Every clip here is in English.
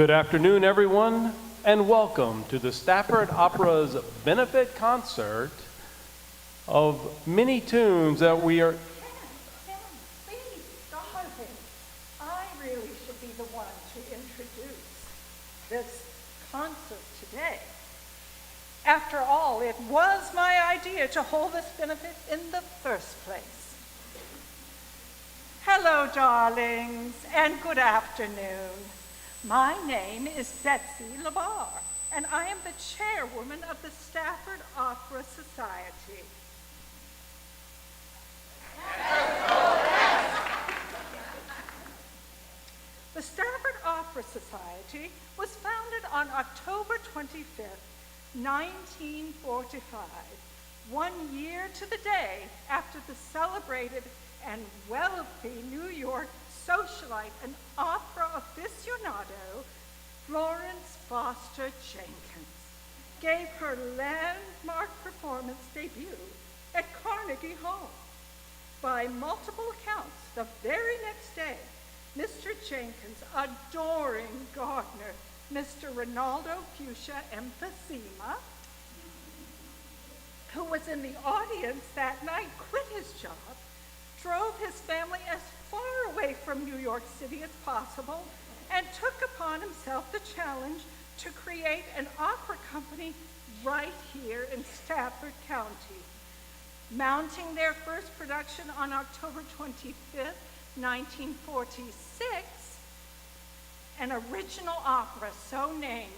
Good afternoon, everyone, and welcome to the Stafford Opera's benefit concert of many tunes that we are... Ken, please, darling. I really should be the one to introduce this concert today. After all, it was my idea to hold this benefit in the first place. Hello, darlings, and good afternoon. My name is Betsy Labar, and I am the chairwoman of the Stafford Opera Society. The Stafford Opera Society was founded on October 25th, 1945, 1 year to the day after the celebrated and wealthy New York socialite and opera aficionado Florence Foster Jenkins gave her landmark performance debut at Carnegie Hall. By multiple accounts, the very next day, Mr. Jenkins' adoring gardener, Mr. Rinaldo Fuchsia Emphysema, who was in the audience that night, quit his job, drove his family as far away from New York City as possible, and took upon himself the challenge to create an opera company right here in Stafford County, mounting their first production on October 25th, 1946, an original opera so named,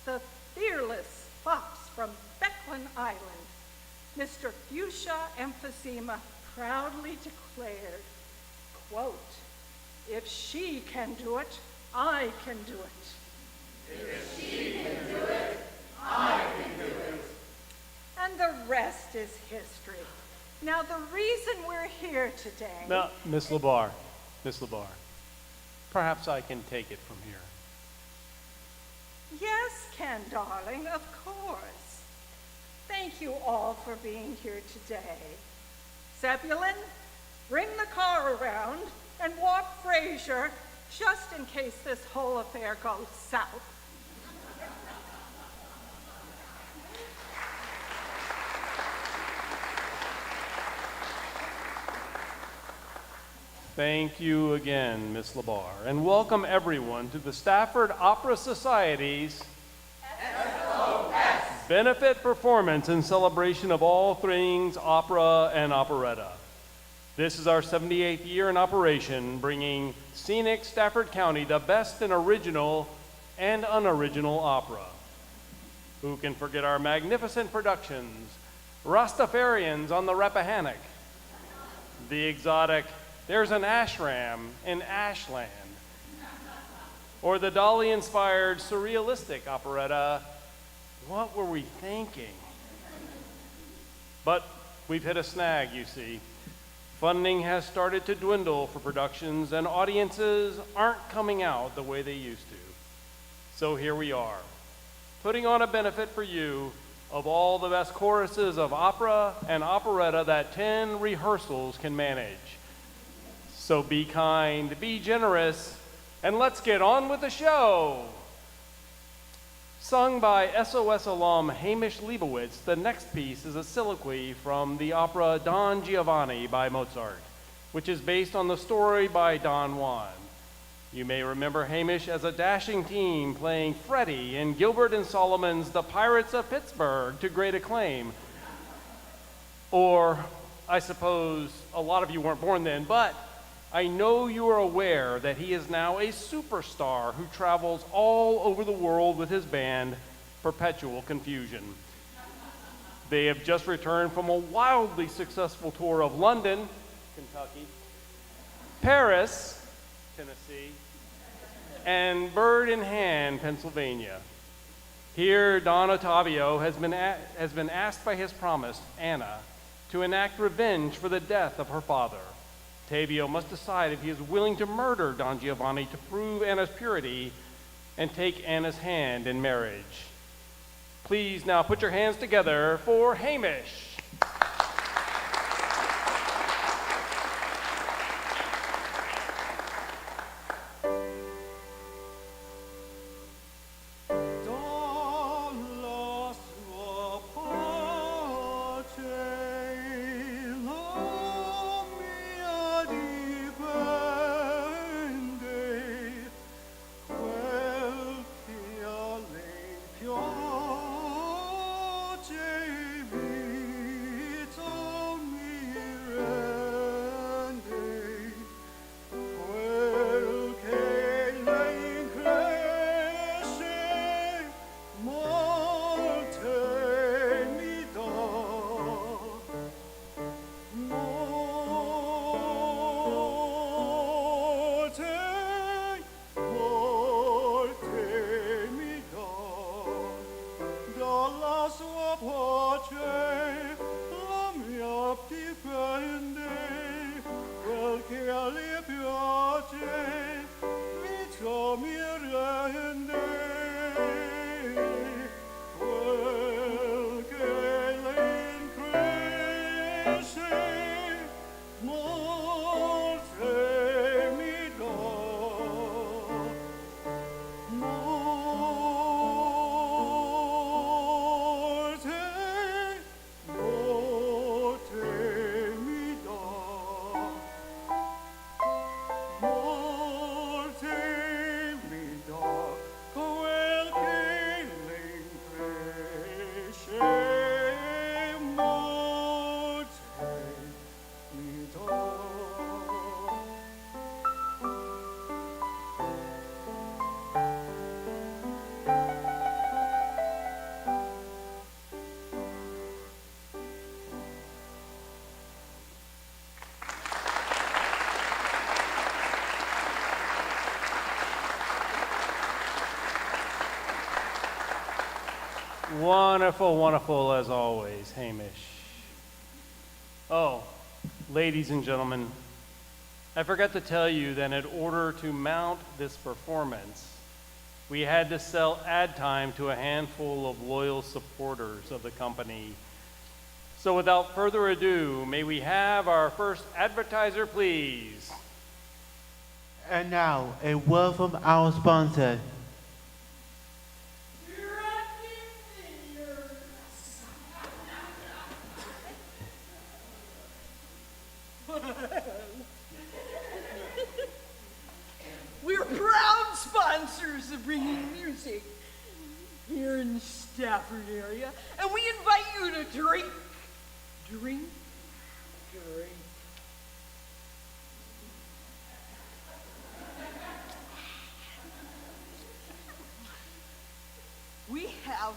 The Fearless Fox from Becklin Island. Mr. Fuchsia Emphysema proudly declared, quote, "If she can do it, I can do it. If she can do it, I can do it." And the rest is history. Now, the reason we're here today... Now, Miss LeBar, perhaps I can take it from here. Yes, Ken, darling, of course. Thank you all for being here today. Zebulon, bring the car around and walk Frazier, just in case this whole affair goes south. Thank you again, Miss LeBar, and welcome everyone to the Stafford Opera Society's SOS. benefit performance in celebration of all things opera and operetta. This is our 78th year in operation, bringing scenic Stafford County the best in original and unoriginal opera. Who can forget our magnificent productions, Rastafarians on the Rappahannock, the exotic There's an Ashram in Ashland, or the Dolly-inspired surrealistic operetta, What Were We Thinking? But we've hit a snag, you see. Funding has started to dwindle for productions, and audiences aren't coming out the way they used to. So here we are, putting on a benefit for you of all the best choruses of opera and operetta that 10 rehearsals can manage. So be kind, be generous, and let's get on with the show. Sung by SOS alum Hamish Leibowitz, the next piece is a soliloquy from the opera Don Giovanni by Mozart, which is based on the story by Don Juan. You may remember Hamish as a dashing teen playing Freddie in Gilbert and Solomon's The Pirates of Pittsburgh to great acclaim. Or, I suppose a lot of you weren't born then, but I know you are aware that he is now a superstar who travels all over the world with his band, Perpetual Confusion. They have just returned from a wildly successful tour of London, Kentucky, Paris, Tennessee, and Bird in Hand, Pennsylvania. Here, Don Ottavio has been asked by his promise, Anna, to enact revenge for the death of her father. Ottavio must decide if he is willing to murder Don Giovanni to prove Anna's purity and take Anna's hand in marriage. Please now put your hands together for Hamish. Wonderful, wonderful as always, Hamish. Oh, ladies and gentlemen, I forgot to tell you that in order to mount this performance, we had to sell ad time to a handful of loyal supporters of the company. So without further ado, may we have our first advertiser, please? And now, a word from our sponsor. We're proud sponsors of bringing music here in the Stafford area, and we invite you to drink. We have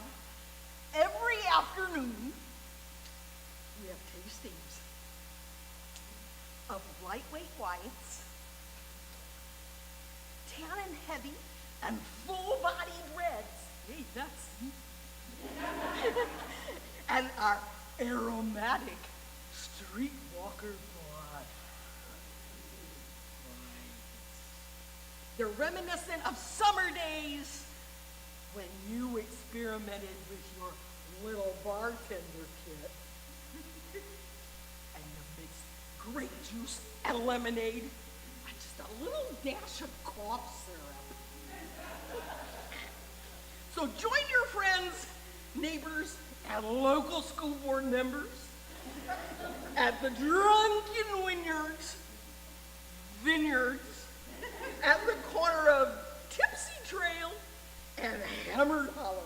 every afternoon, we have tastings of lightweight whites, tannin heavy, and full-bodied reds. Hey, that's and our aromatic streetwalker blood. They're reminiscent of summer days when you experimented with your little bartender kit. And you mixed grape juice and lemonade and just a little dash of cough syrup. So join your friends, neighbors, and local school board members at the Drunken Vineyards at the corner of Tipsy Trail and Hammered Hollow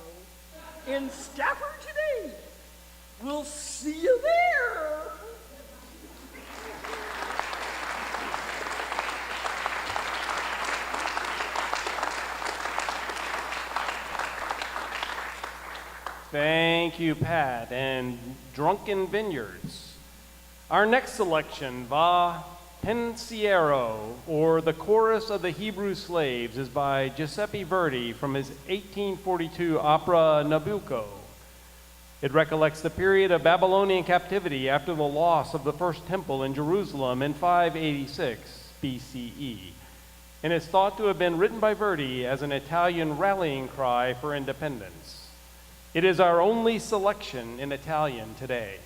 in Stafford today. We'll see you there. Thank you, Pat, and Drunken Vineyards. Our next selection, Va Pensiero, or The Chorus of the Hebrew Slaves, is by Giuseppe Verdi from his 1842 opera Nabucco. It recollects the period of Babylonian captivity after the loss of the first temple in Jerusalem in 586 BCE, and is thought to have been written by Verdi as an Italian rallying cry for independence. It is our only selection in Italian today.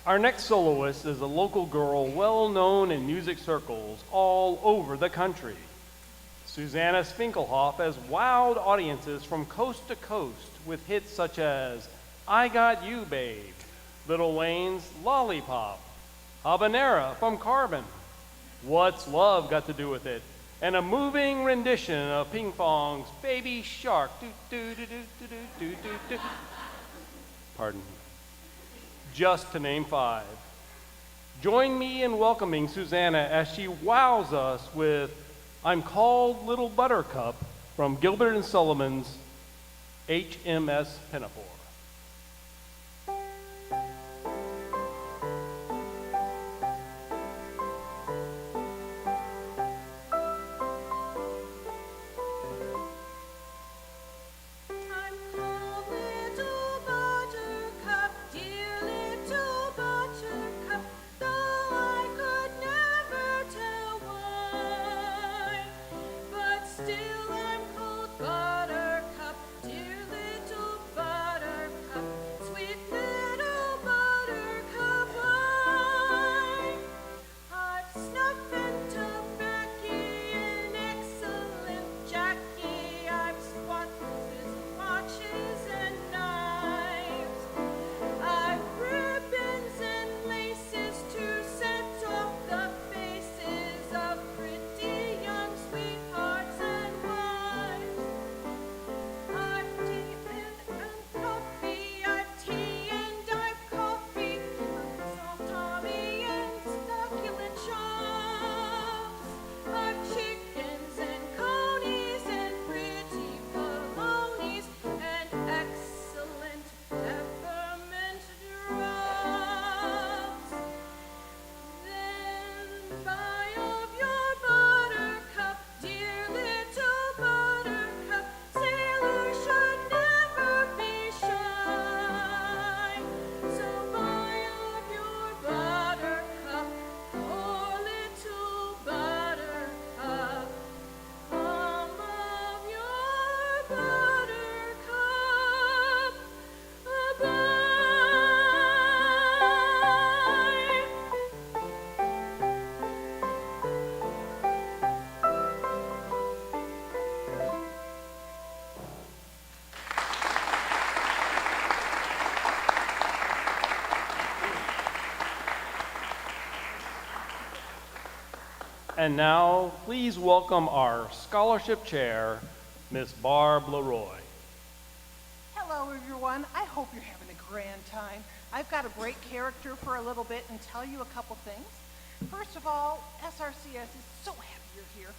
Our next soloist is a local girl well known in music circles all over the country. Susanna Spinkelhoff has wowed audiences from coast to coast with hits such as I Got You, Babe, Lil Wayne's Lollipop, Habanera from Carbon, What's Love Got to Do with It, and a moving rendition of Ping Pong's Baby Shark. Pardon me. Just to name 5. Join me in welcoming Susanna as she wows us with I'm Called Little Buttercup from Gilbert and Sullivan's HMS Pinafore. And now, please welcome our scholarship chair, Miss Barb Leroy. Hello, everyone. I hope you're having a grand time. I've got to break character for a little bit and tell you a couple things. First of all, SRCS is so happy you're here.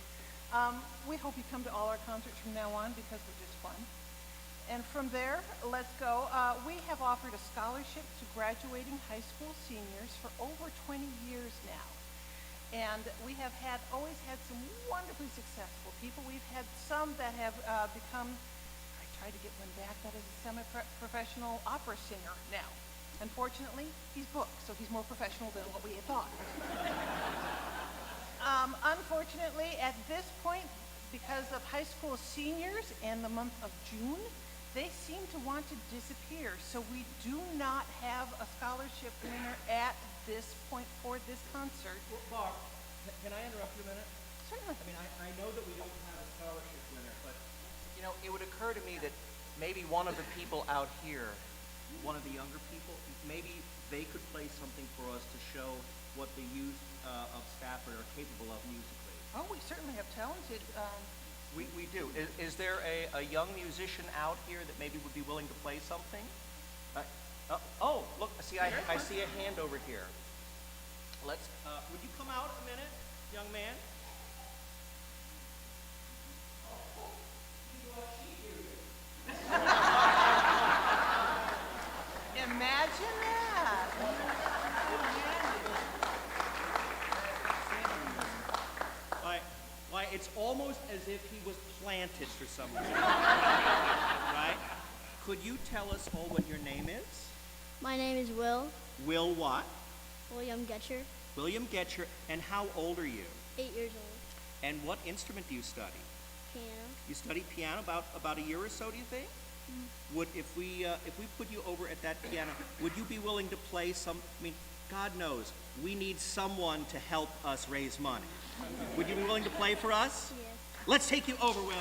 We hope you come to all our concerts from now on because they're just fun. And from there, let's go. We have offered a scholarship to graduating high school seniors for over 20 years now. And we have always had some wonderfully successful people. We've had some that have become, I tried to get one back, that is a semi-professional opera singer now. Unfortunately, he's booked, so he's more professional than what we had thought. Unfortunately, at this point, because of high school seniors and the month of June, they seem to want to disappear. So we do not have a scholarship winner at this point for this concert. Well, Barb, can I interrupt you a minute? Certainly. I mean, I know that we don't have a scholarship winner, but, You know, it would occur to me that maybe one of the people out here, one of the younger people, maybe they could play something for us to show what the youth of Stafford are capable of musically. Oh, we certainly have talented. We do. Is there a young musician out here that maybe would be willing to play something? Oh, look, see, I see a hand over here. Let's, would you come out a minute, young man? Imagine that. Why, it's almost as if he was planted for some reason. Right? Could you tell us all what your name is? My name is Will. Will what? William Getcher, William Getcher. And how old are you? 8 years old. And what instrument do you study? Piano. You study piano about a year or so, do you think? Would if we put you over at that piano, would you be willing to play some? I mean, God knows, we need someone to help us raise money. Would you be willing to play for us? Yes. Let's take you over, Will.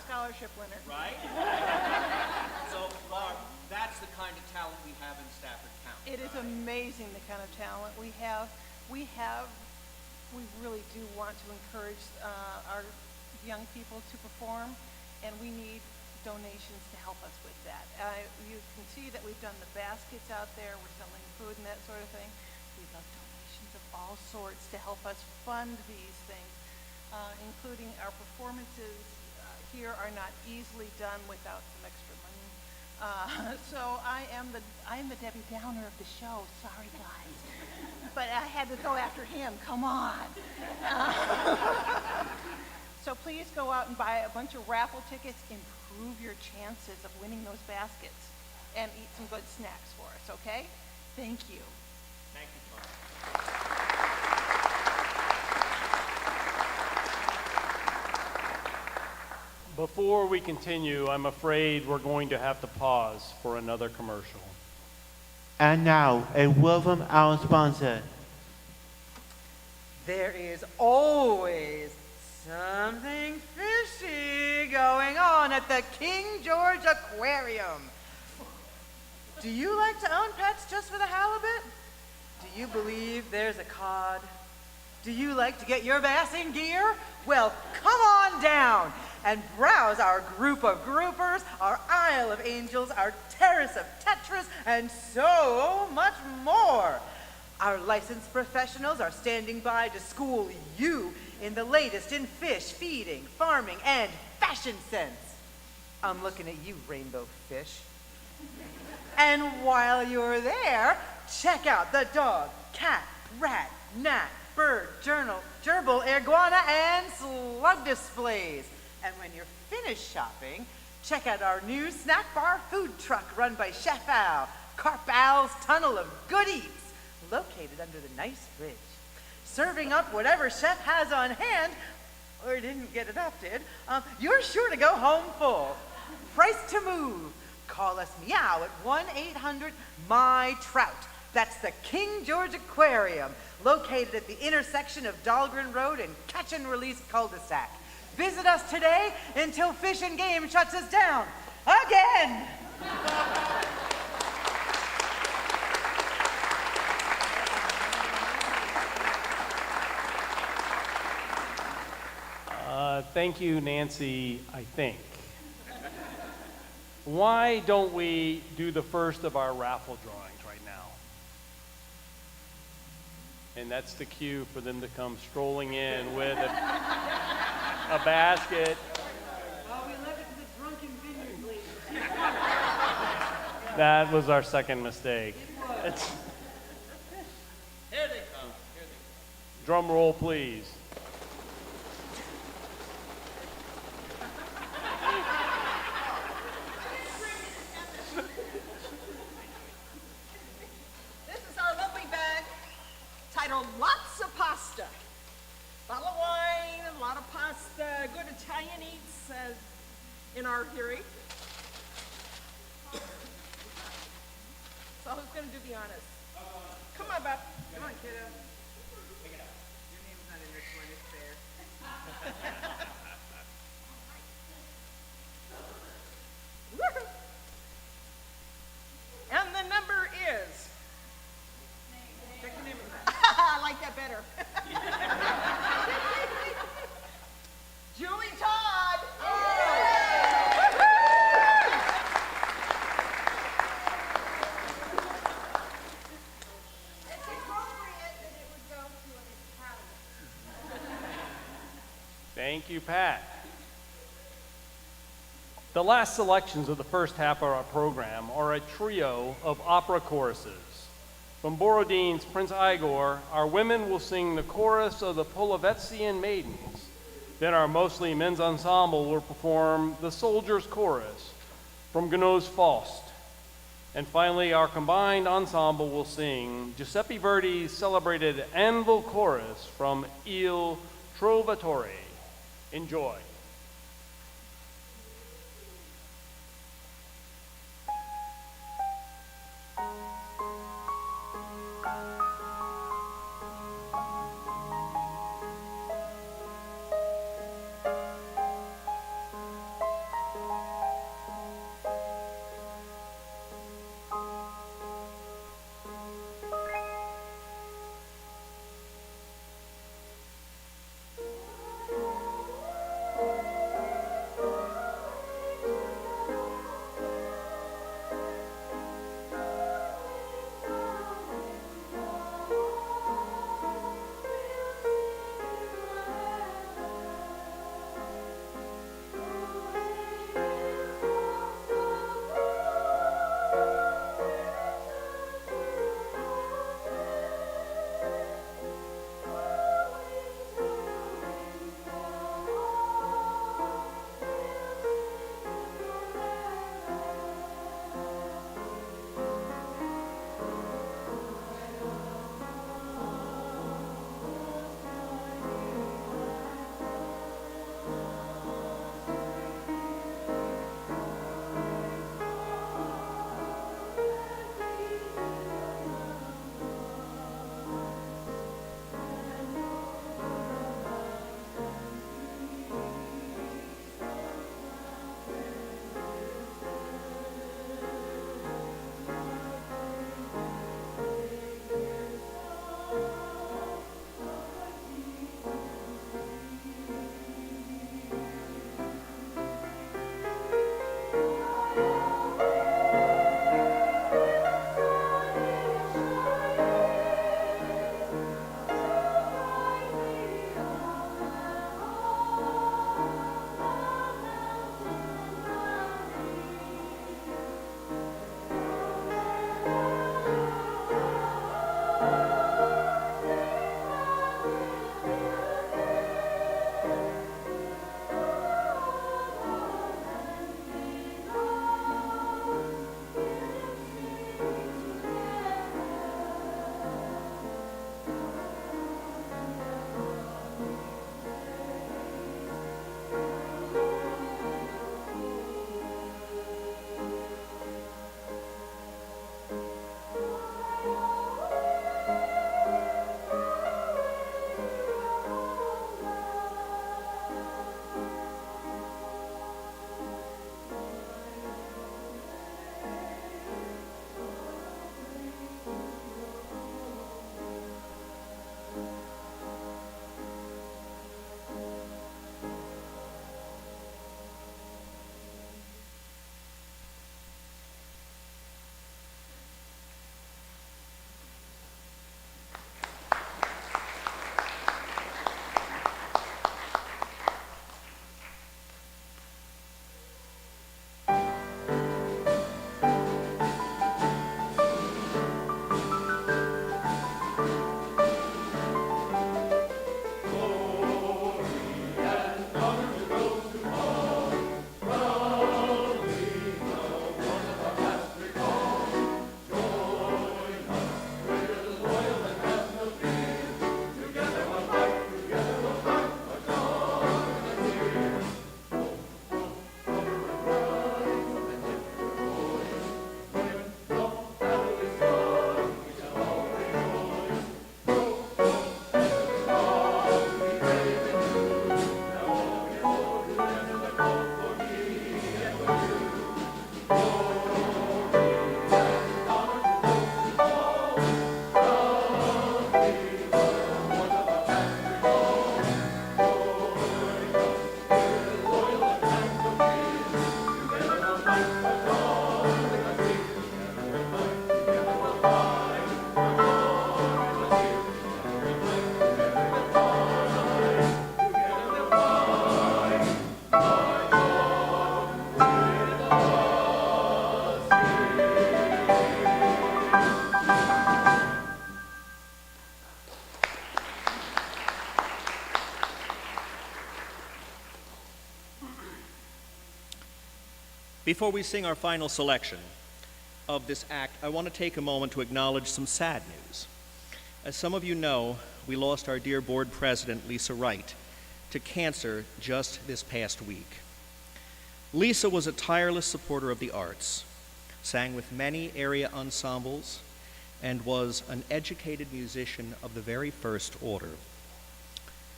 scholarship winner. Right? So, Barb, that's the kind of talent we have in Stafford County. It is amazing the kind of talent we have. We really do want to encourage our young people to perform, and we need donations to help us with that. You can see that we've done the baskets out there. We're selling food and that sort of thing. We'd love donations of all sorts to help us fund these things, including our performances here are not easily done without some extra money. So I am the Debbie Downer of the show. Sorry, guys. But I had to go after him. Come on. So please go out and buy a bunch of raffle tickets. Improve your chances of winning those baskets. And eat some good snacks for us, okay? Thank you. Thank you, Barb. Before we continue, I'm afraid we're going to have to pause for another commercial. And now, a word from our sponsor. There is always something fishy going on at the King George Aquarium. Do you like to own pets just for the halibut? Do you believe there's a cod? Do you like to get your bass in gear? Well, come on down and browse our group of groupers, our Isle of Angels, our terrace of tetras, and so much more. Our licensed professionals are standing by to school you in the latest in fish, feeding, farming, and fashion sense. I'm looking at you, rainbow fish. And while you're there, check out the dog, cat, rat, gnat, bird, gerbil, iguana, and slug displays. And when you're finished shopping, check out our new snack bar food truck run by Chef Al, Carp Al's Tunnel of Good Eats, located under the nice fridge. Serving up whatever chef has on hand, or didn't get adopted, you're sure to go home full. Price to move. Call us meow at 1-800-MY-TROUT. That's the King George Aquarium, located at the intersection of Dahlgren Road and Catch and Release Cul-de-sac. Visit us today until Fish and Game shuts us down. Again! Thank you, Nancy, I think. Why don't we do the first of our raffle drawings right now? And that's the cue for them to come strolling in with a basket. Oh, we left it to the drunken vineyard lady. That was our second mistake. Here they come. Drum roll, please. This is our lovely bag titled Lots of Pasta. Italianate says in our hearing. So who's going to do the honors? Come on, Bob. Come on, kiddo. Pick it up. Your name's not in this one, it's fair. Woohoo! And the number is. Check the name of that. I like that better. Julie Todd. It's appropriate that it would go to an Italian. Thank you, Pat. The last selections of the first half of our program are a trio of opera choruses. From Borodin's Prince Igor, our women will sing the chorus of the Polovetzian Maidens. Then our mostly men's ensemble will perform the Soldiers' Chorus from Gounod's Faust. And finally, our combined ensemble will sing Giuseppe Verdi's celebrated Anvil Chorus from Il Trovatore. Enjoy. Before we sing our final selection of this act, I want to take a moment to acknowledge some sad news. As some of you know, we lost our dear board president, Lisa Wright, to cancer just this past week. Lisa was a tireless supporter of the arts, sang with many area ensembles, and was an educated musician of the very first order.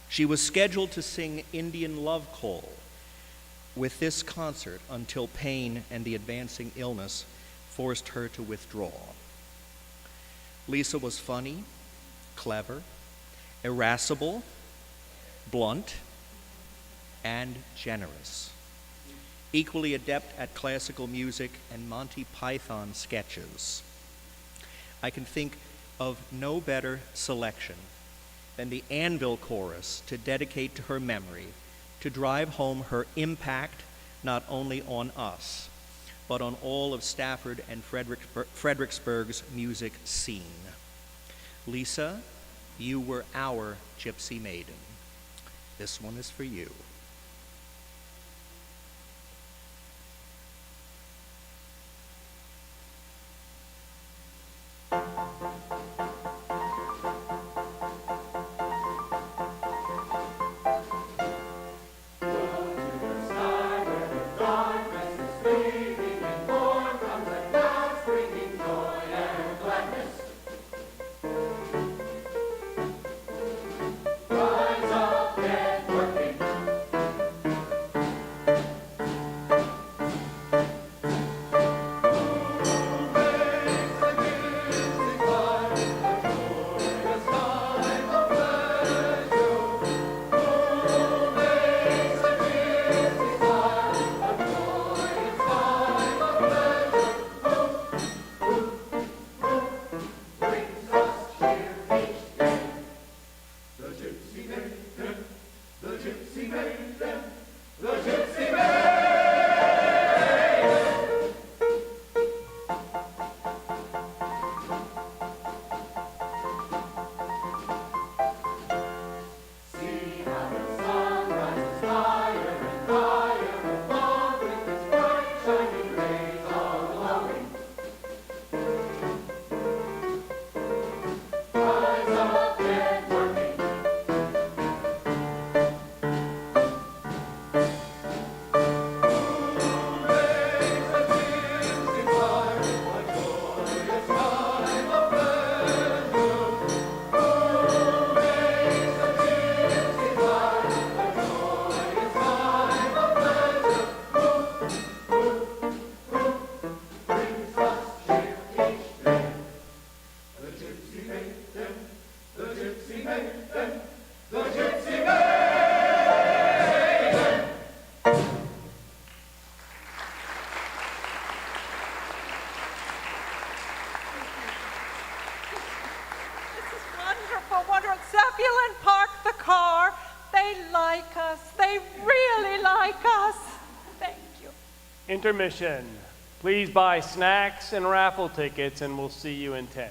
She was scheduled to sing Indian Love Call with this concert until pain and the advancing illness forced her to withdraw. Lisa was funny, clever, irascible, blunt, and generous. Equally adept at classical music and Monty Python sketches. I can think of no better selection than the Anvil Chorus to dedicate to her memory, to drive home her impact not only on us, but on all of Stafford and Fredericksburg's music scene. Lisa, you were our gypsy maiden. This one is for you. Zebulon parked the car. They like us. They really like us. Thank you. Intermission. Please buy snacks and raffle tickets, and we'll see you in 10.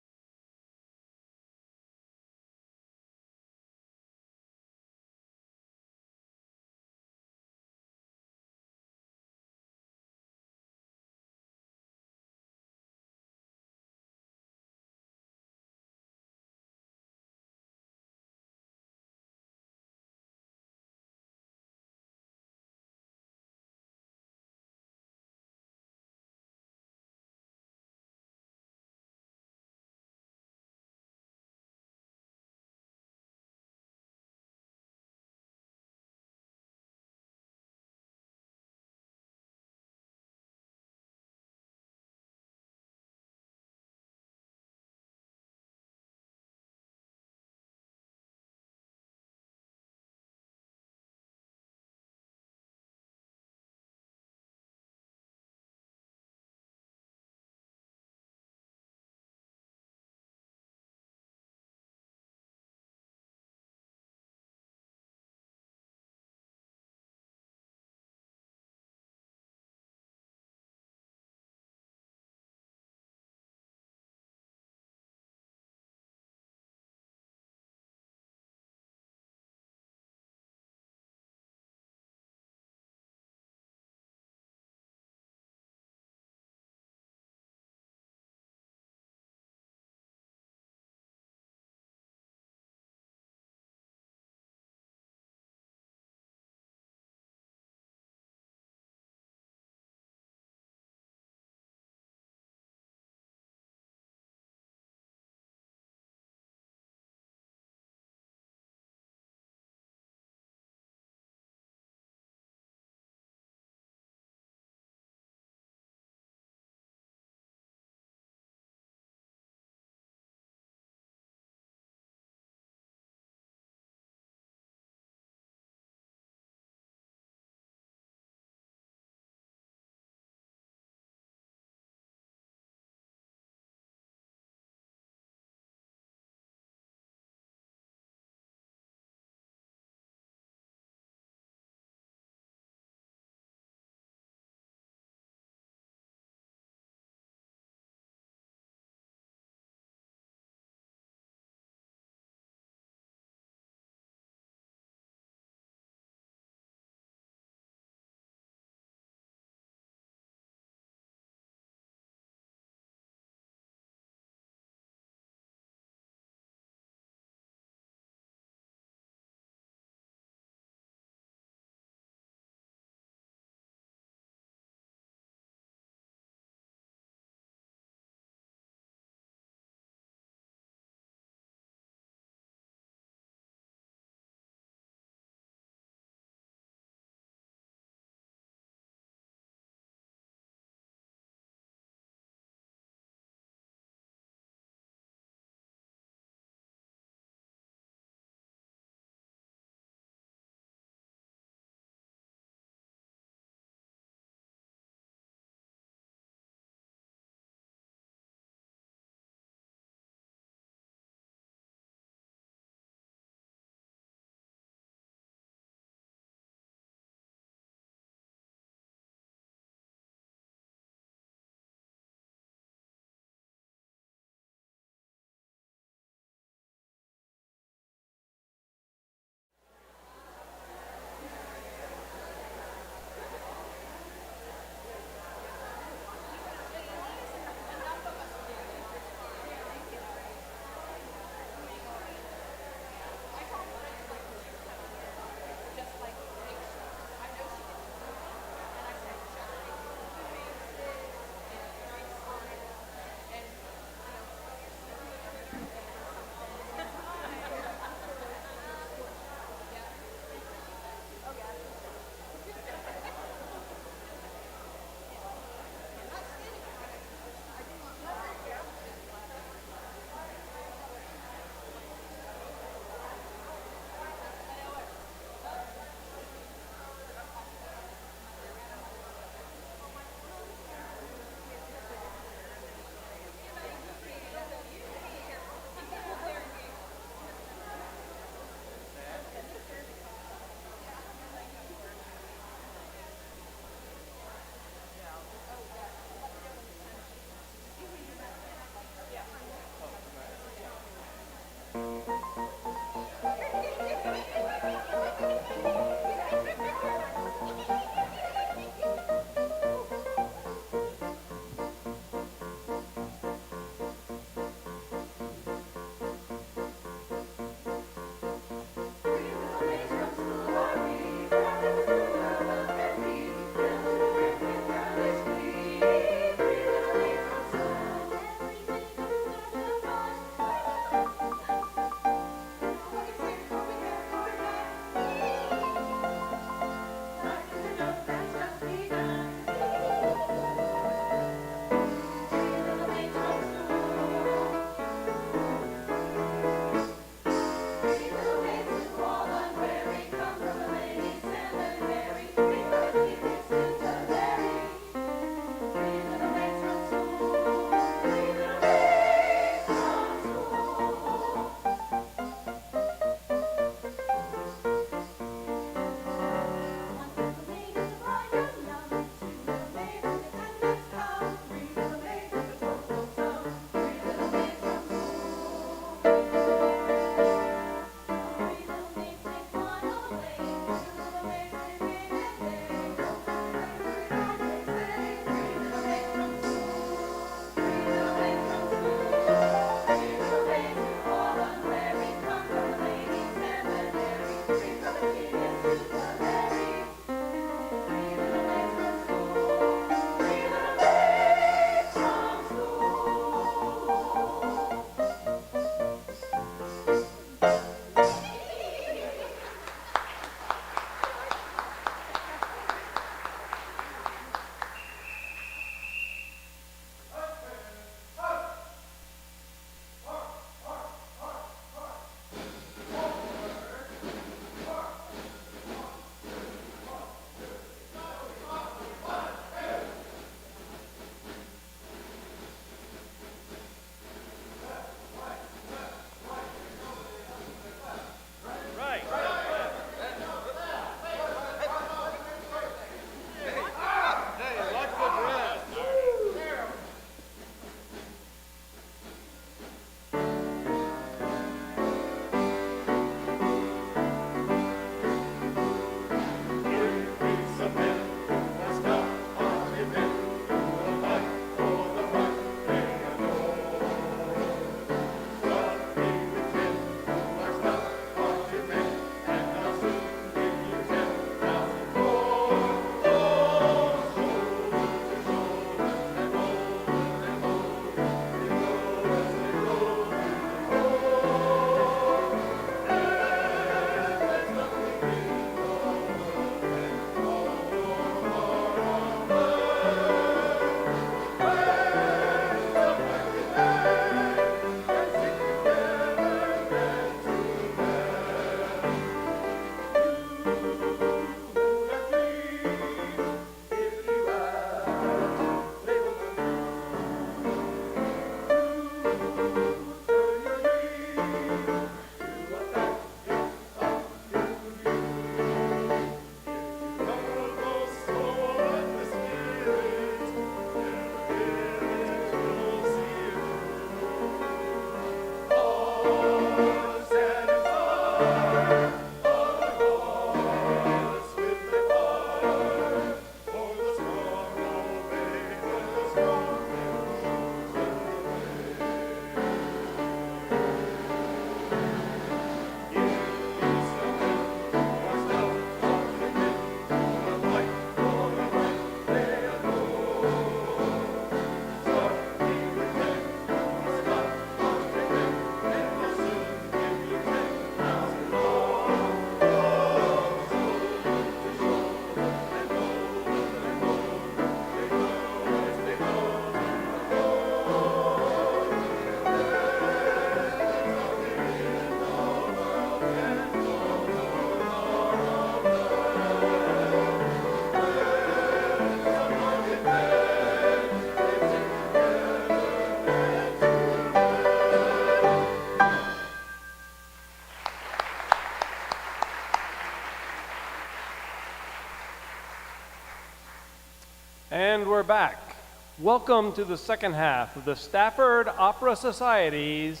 we're back. Welcome to the second half of the Stafford Opera Society's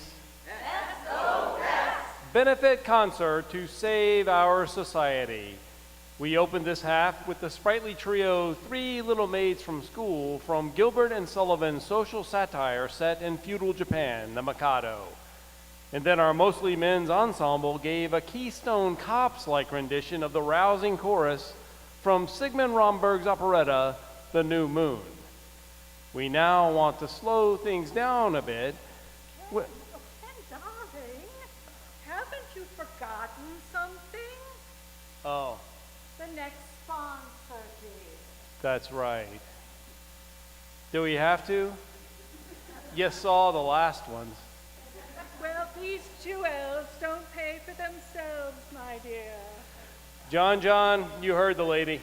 benefit concert to save our society. We opened this half with the sprightly trio Three Little Maids from School from Gilbert and Sullivan's social satire set in feudal Japan, The Mikado. And then our mostly men's ensemble gave a Keystone Cops-like rendition of the rousing chorus from Sigmund Romberg's operetta, The New Moon. We now want to slow things down a bit. Ken, darling, haven't you forgotten something? Oh, The next sponsor, dear. that's right. Do we have to? You saw the last ones. Well, these jewels don't pay for themselves, my dear. John, you heard the lady.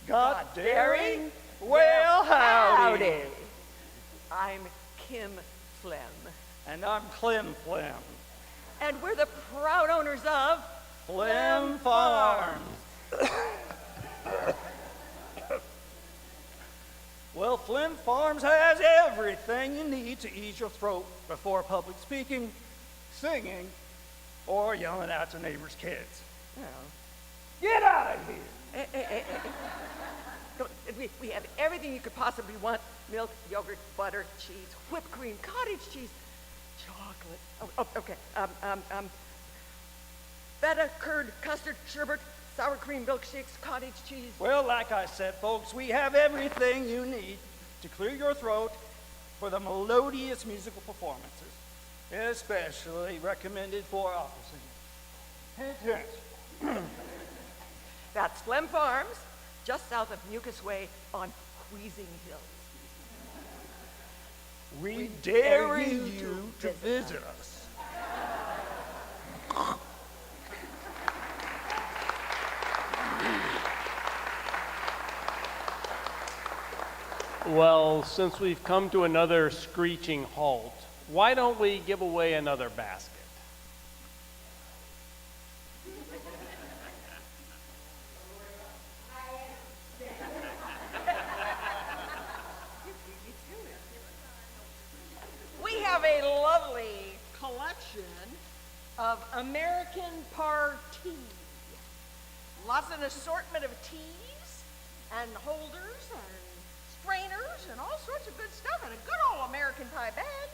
God daring? Well, howdy. I'm Kim Flem, And I'm Clem Flem. and we're the proud owners of Flem Farms. Well, Flem Farms has everything you need to ease your throat before public speaking, singing, or yelling at your neighbor's kids. Get out of here! We have everything you could possibly want: milk, yogurt, butter, cheese, whipped cream, cottage cheese, chocolate. Okay. Feta, curd, custard, sherbet, sour cream milkshakes, cottage cheese. Well, like I said, folks, we have everything you need to clear your throat for the melodious musical performances, especially recommended for opera singers. Hint, hint. That's Flem Farms, just south of Mucus Way on Wheezing Hill. We dare you to visit us. Well, since we've come to another screeching halt, why don't we give away another basket? We have a lovely collection of American party. Lots of assortment of teas and holders and strainers and all sorts of good stuff in a good old American pie bag.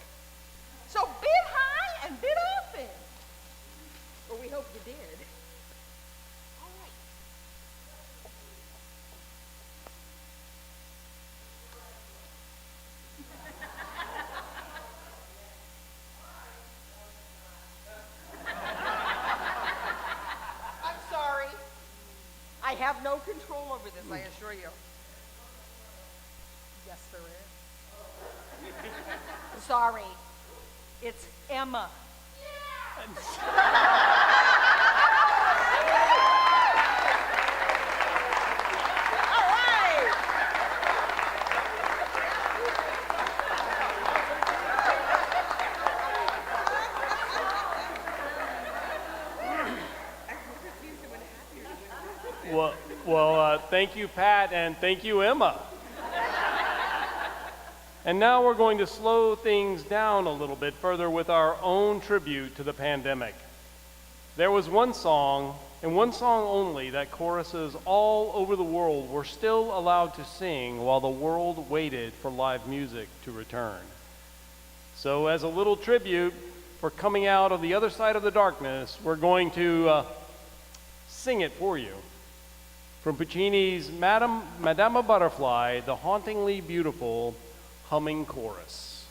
So bid high and bid often. Or we hope you did. All right. I'm sorry. I have no control over this, I assure you. Yes, there is. Sorry. It's Emma. All right. Well, thank you, Pat, and thank you, Emma. And now we're going to slow things down a little bit further with our own tribute to the pandemic. There was one song, and one song only, that choruses all over the world were still allowed to sing while the world waited for live music to return. So as a little tribute for coming out of the other side of the darkness, we're going to sing it for you. From Puccini's Madama Butterfly, the hauntingly beautiful humming chorus.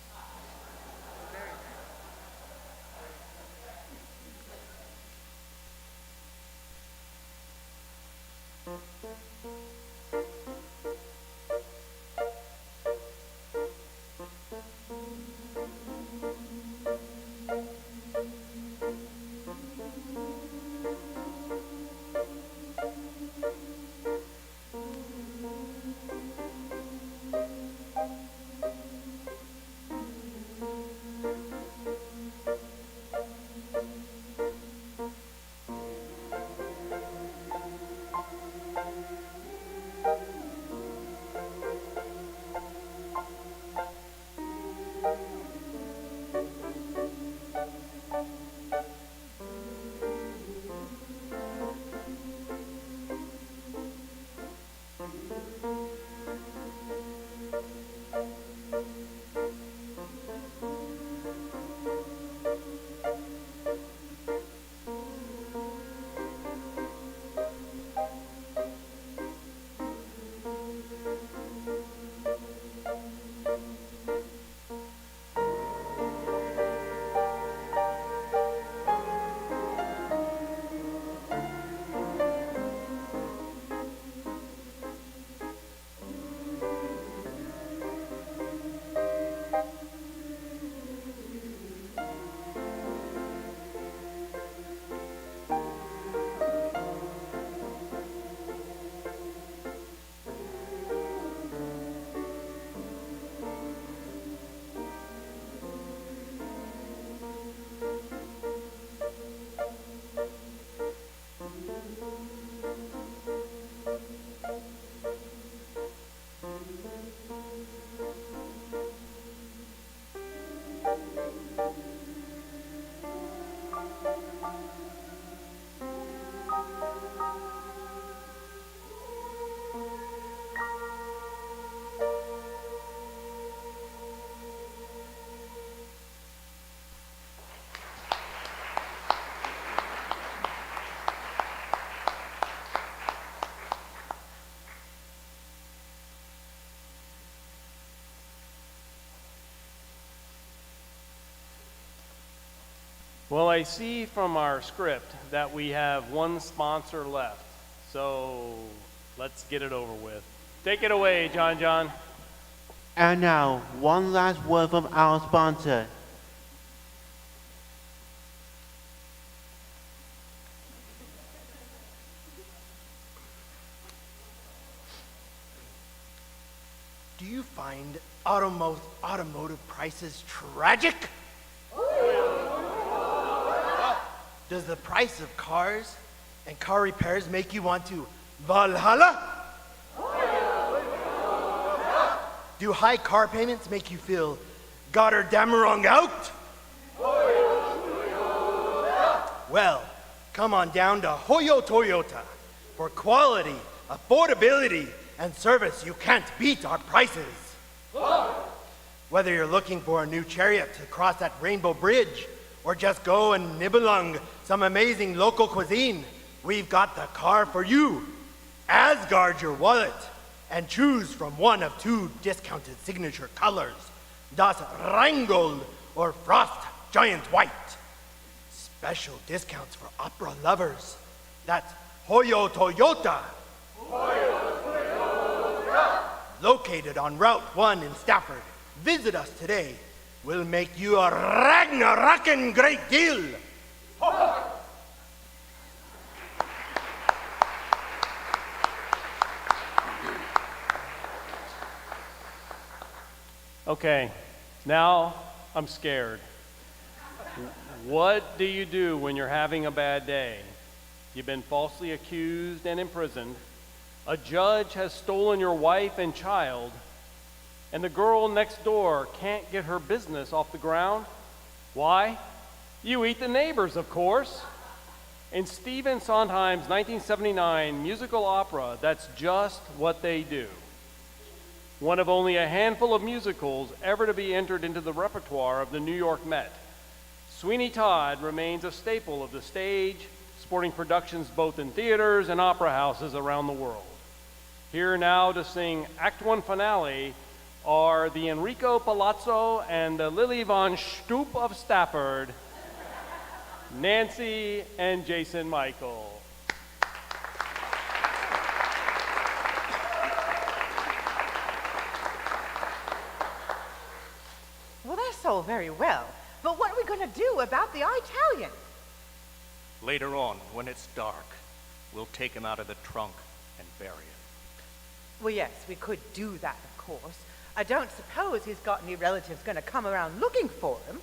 Well, I see from our script that we have one sponsor left, so let's get it over with. Take it away, John John. And now, one last word from our sponsor. Do you find automotive prices tragic? Does the price of cars and car repairs make you want to Valhalla? Do high car payments make you feel Gotterdammerung out? Well, come on down to Hoyo Toyota. For quality, affordability, and service, you can't beat our prices. Whether you're looking for a new chariot to cross that rainbow bridge, or just go and nibble on some amazing local cuisine, we've got the car for you. Asgard your wallet, and choose from one of 2 discounted signature colors, Das Rheingold or Frost Giant White. Special discounts for opera lovers. That's Hoyo Toyota. Located on Route 1 in Stafford. Visit us today. We'll make you a Ragnarokin great deal. Okay, now I'm scared. What do you do when you're having a bad day? You've been falsely accused and imprisoned. A judge has stolen your wife and child, and the girl next door can't get her business off the ground. Why? You eat the neighbors, of course. In Stephen Sondheim's 1979 musical opera, that's just what they do. One of only a handful of musicals ever to be entered into the repertoire of the New York Met, Sweeney Todd remains a staple of the stage, sporting productions both in theaters and opera houses around the world. Here now to sing Act One finale are the Enrico Palazzo and the Lily von Stoop of Stafford, Nancy and Jason Michael. Well, that's all very well, but what are we going to do about the Italian? Later on, when it's dark, we'll take him out of the trunk and bury him. Well, yes, we could do that, of course. I don't suppose he's got any relatives going to come around looking for him.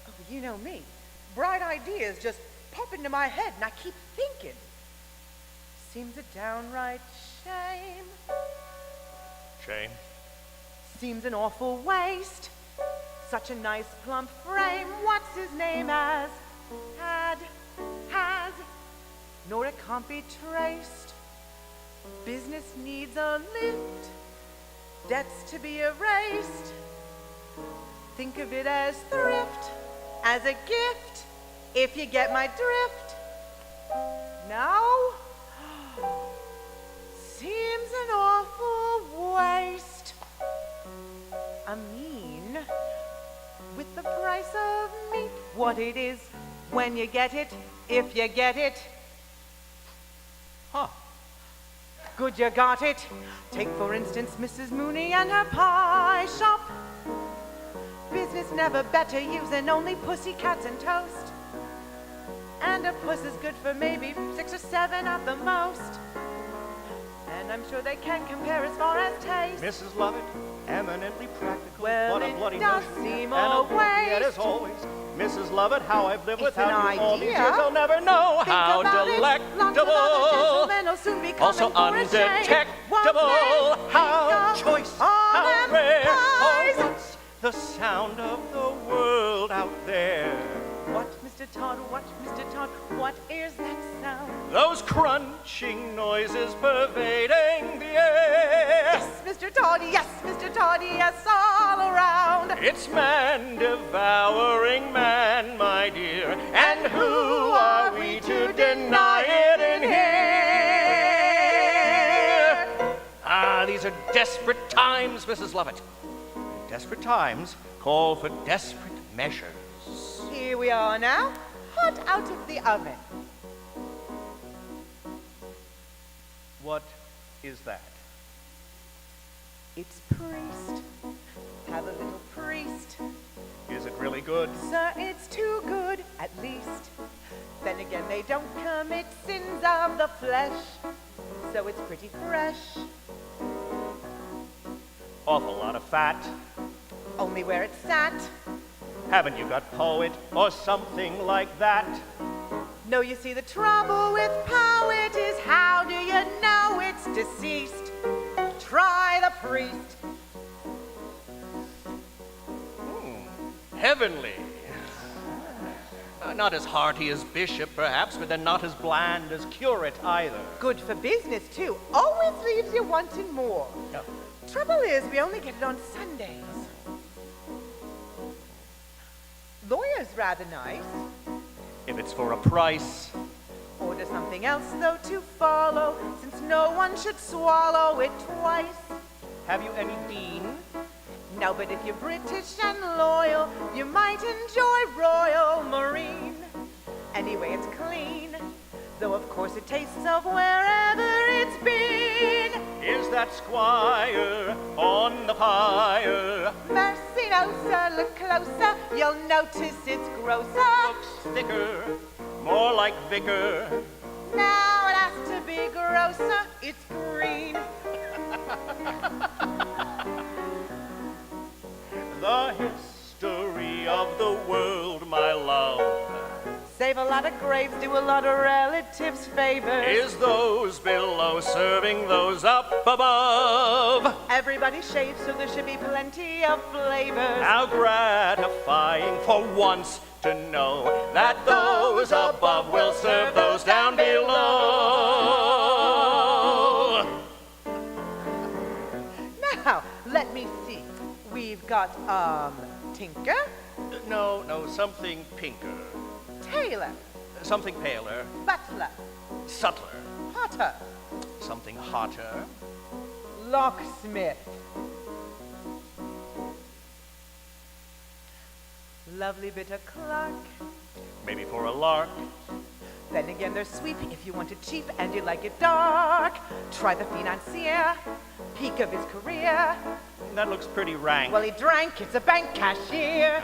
Oh, you know me. Bright ideas just pop into my head, and I keep thinking. Seems a downright shame. Shame? Seems an awful waste. Such a nice plump frame. What's his name as? Has. Nor it can't be traced. Business needs a lift. Debts to be erased. Think of it as thrift, as a gift, if you get my drift. No? Seems an awful waste. I mean, with the price of meat, what it is when you get it, if you get it. Huh. Good you got it. Take, for instance, Mrs. Mooney and her pie shop. Business never better using only pussycats and toast. And a puss is good for maybe 6 or 7 at the most. And I'm sure they can compare as far as taste. Mrs. Lovett, eminently practical, Well, but a it bloody does notion seem and a a fool, yet waste. as always. Mrs. Lovett, how I've lived It's without an you all these idea. years, I'll never know Think how about it. Lots of other delectable. gentlemen will soon be coming Also for a shave. undetectable, Won't they how think of choice, all how them rare. pies? Oh, what's the sound of the world out there? What, Mr. Todd, what, Mr. Todd, what is that sound? Those crunching noises pervading the air. Yes, Mr. Todd, yes, Mr. Todd, yes, all around. It's man devouring man, my dear. And who are we to deny it in here? Ah, these are desperate times, Mrs. Lovett. Desperate times call for desperate measures. here we are now, hot out of the oven. What is that? It's priest. Have a little priest. Is it really good? Sir, it's too good, at least. Then again, they don't commit sins of the flesh, so it's pretty fresh. Awful lot of fat. Only where it's sat. Haven't you got poet or something like that? No, you see, the trouble with poet is how do you know it's deceased? Try the priest. Heavenly. Not as hearty as bishop, perhaps, but then not as bland as curate either. Good for business, too. Always leaves you wanting more. Yeah. Trouble is, we only get it on Sundays. Lawyer's rather nice. If it's for a price. Order something else, though, to follow, since no one should swallow it twice. Have you any bean? No, but if you're British and loyal, you might enjoy Royal Marine. Anyway, it's clean, though of course it tastes of wherever it's been. Is that squire on the pyre? Mercy, no, sir, look closer, you'll notice it's grosser. Looks thicker, more like vicar. Now it has to be grosser, it's green. The history of the world, my love, Save a lot of graves, do a lot of relatives favors. is those below serving those up above. Everybody shaves, so there should be plenty of flavors. How gratifying for once to know that those above will serve those down below. Now, let me see. We've got, tinker, No, something pinker, tailor, something paler, butler, subtler, potter, something hotter. locksmith. Lovely bit of clerk. Maybe for a lark. Then again, there's sweep if you want it cheap and you like it dark. Try the financier, peak of his career. That looks pretty rank. Well, he drank, it's a bank cashier.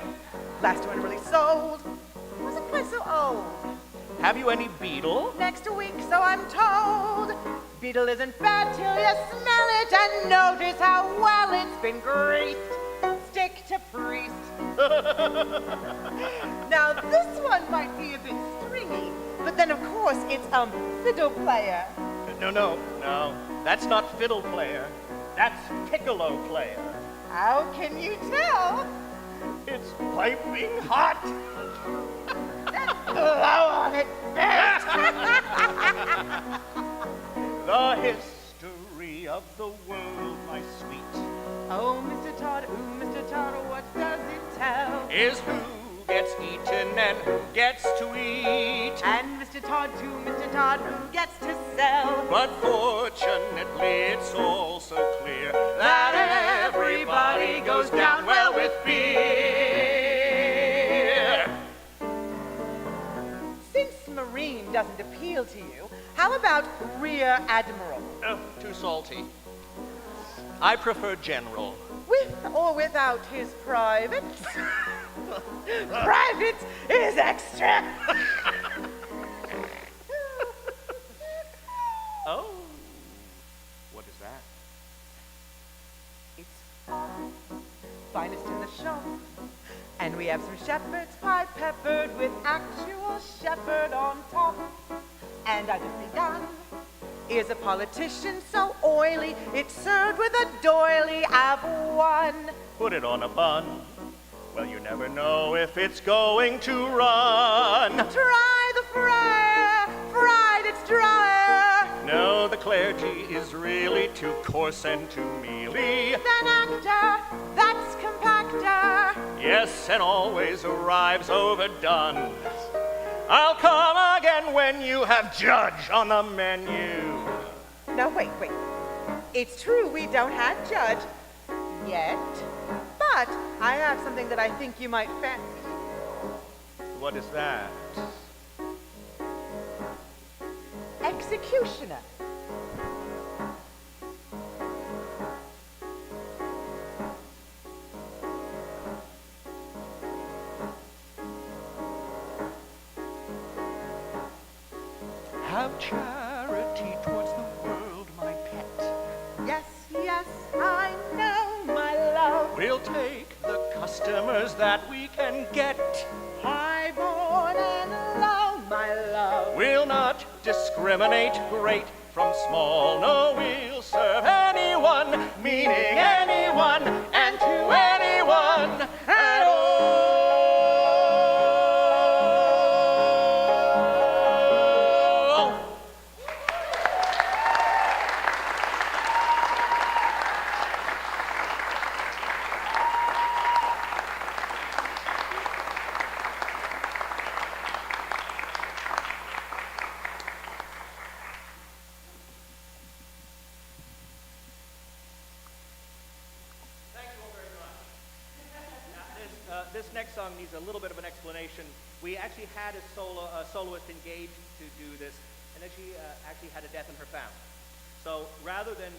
Last one really sold. Wasn't quite so old. Have you any beetle? Next week, so I'm told. Beetle isn't bad till you smell it and notice how well it's been greased. Stick to priest. Now, this one might be a bit stringy, but then, of course, it's fiddle player. No. That's not fiddle player. That's piccolo player. How can you tell? It's piping hot. Blow on it, bitch! The history of the world, my sweet, Oh, Mr. Todd, ooh, Mr. Todd, what does it tell? is who gets eaten and who gets to eat. And Mr. Todd, too, Mr. Todd, who gets to sell? But fortunately, it's also clear that everybody goes down well with beer. Since Marine doesn't appeal to you, how about Rear Admiral? Oh, too salty. I prefer general. With or without his privates? Private is extra! Oh, what is that? It's finest in the shop. And we have some shepherd's pie peppered with actual shepherd on top. And I've just begun. Is a politician so oily, it's served with a doily of one. Put it on a bun. Well, you never know if it's going to run. Try the fryer, fried it's drier. No, the clergy is really too coarse and too mealy. Then actor, that's compactor. Yes, and always arrives overdone. I'll come again when you have judge on the menu. No, wait. It's true we don't have judge yet, but I have something that I think you might fancy. What is that? Executioner. Have charity towards the world, my pet. Yes, yes, I know, my love. We'll take the customers that we can get. High-born and low, my love. We'll not discriminate great from small. No, we'll serve anyone, meaning anyone, and to anyone at all. This next song needs a little bit of an explanation. We actually had a soloist engaged to do this, and then she actually had a death in her family. So rather than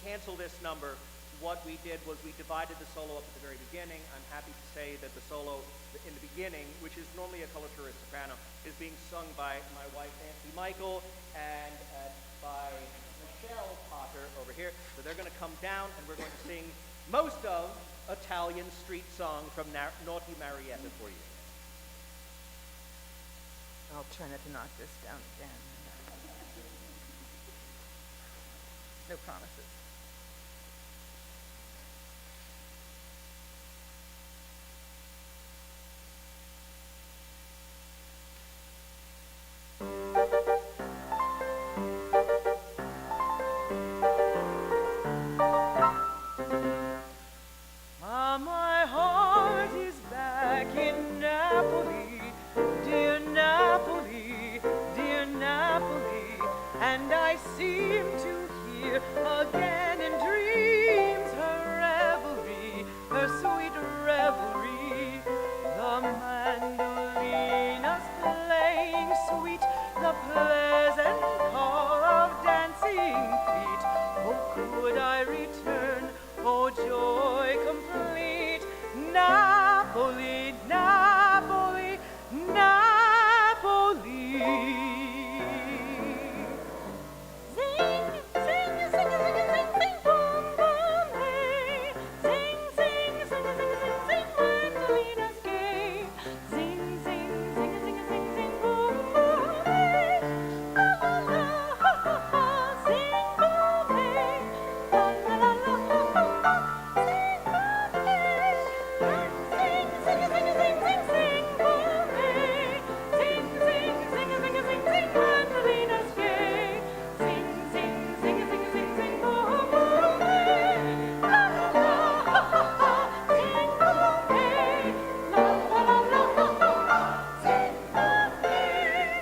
cancel this number, what we did was we divided the solo up at the very beginning. I'm happy to say that the solo in the beginning, which is normally a coloratura soprano, is being sung by my wife, Nancy Michael, and by Michelle Potter over here. So they're going to come down, and we're going to sing most of Italian street song from Naughty Marietta for you. I'll try not to knock this down again. No promises. My heart is back in Napoli, dear Napoli, dear Napoli, and I seem to hear again in dreams her revelry, her sweet revelry. The mandolina's playing sweet, the pleasant call of dancing feet. Oh, could I return, oh joy complete, Napoli, Napoli, Napoli. Sing, sing, sing, sing, sing, sing, boom, boom, hey. Sing, sing, sing, sing, sing, sing, mandolina's gay. Sing, sing, sing, sing, sing, sing, boom, boom, hey. La la la, ha ha ha. Sing, boom, hey. La la la la, ha ha ha. Sing, boom, hey. Sing, sing, sing, sing, sing, sing, boom, hey. Sing, sing, sing, sing, sing, sing, mandolina's gay. Sing, sing, sing, sing, sing, sing, boom, boom, hey. La la la, ha ha ha. Sing, boom, hey. La la la la, ha ha ha. Sing, boom, hey.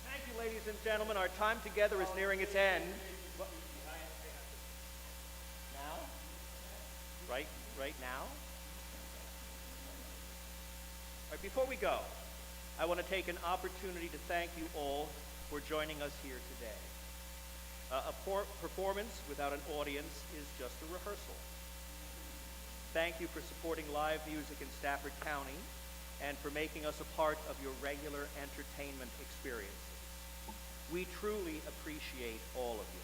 Thank you, ladies and gentlemen. Our time together is nearing its end. right now? All right, before we go, I want to take an opportunity to thank you all for joining us here today. Performance without an audience is just a rehearsal. Thank you for supporting live music in Stafford County and for making us a part of your regular entertainment experiences. We truly appreciate all of you.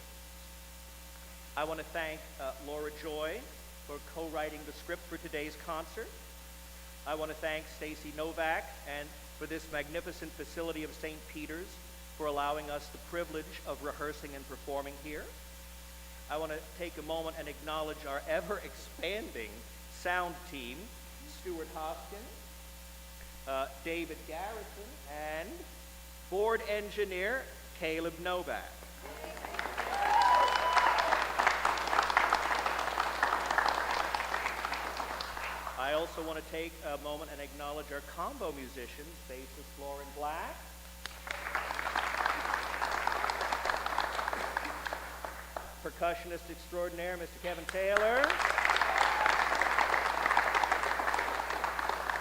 I want to thank Laura Joy for co-writing the script for today's concert. I want to thank Stacy Novak and for this magnificent facility of St. Peter's for allowing us the privilege of rehearsing and performing here. I want to take a moment and acknowledge our ever-expanding sound team, Stuart Hoskins, David Garrison, and board engineer Caleb Novak. I also want to take a moment and acknowledge our combo musicians, bassist Lauren Black, percussionist extraordinaire, Mr. Kevin Taylor,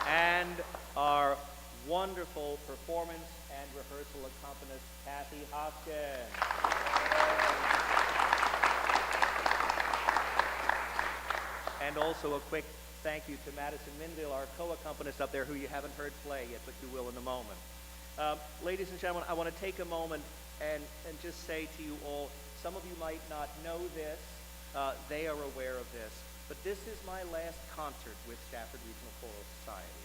and our wonderful performance and rehearsal accompanist, Kathy Hoskins. And also a quick thank you to Madison Mindale, our co-accompanist up there, who you haven't heard play yet, but you will in a moment. Ladies and gentlemen, I want to take a moment and just say to you all, some of you might not know this, they are aware of this, but this is my last concert with Stafford Regional Choral Society.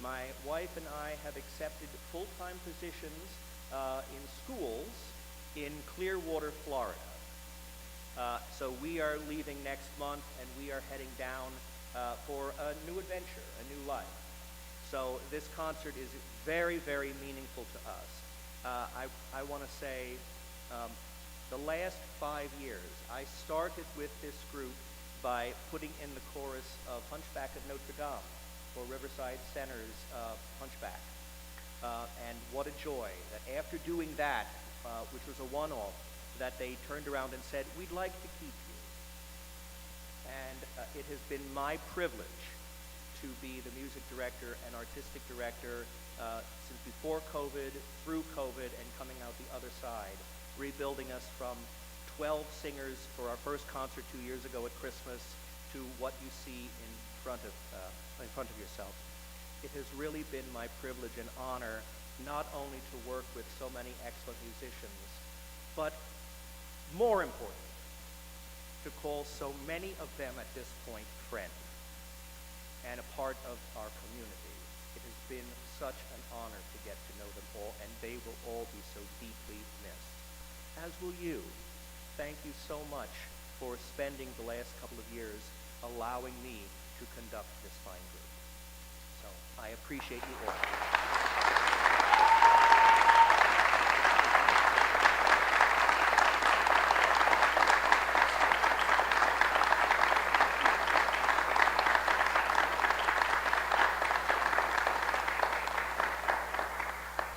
My wife and I have accepted full-time positions in schools in Clearwater, Florida. So we are leaving next month and we are heading down for a new adventure, a new life. So this concert is very, very meaningful to us. I want to say the last 5 years, I started with this group by putting in the chorus of Hunchback of Notre Dame for Riverside Center's Hunchback. And what a joy that after doing that, which was a one-off, that they turned around and said, we'd like to keep you. And it has been my privilege to be the music director and artistic director since before COVID, through COVID, and coming out the other side, rebuilding us from 12 singers for our first concert 2 years ago at Christmas to what you see in front of yourself. It has really been my privilege and honor not only to work with so many excellent musicians, but more important, to call so many of them at this point friends and a part of our community. It has been such an honor to get to know them all, and they will all be so deeply missed. As will you. Thank you so much for spending the last couple of years allowing me to conduct this fine group. So I appreciate you all.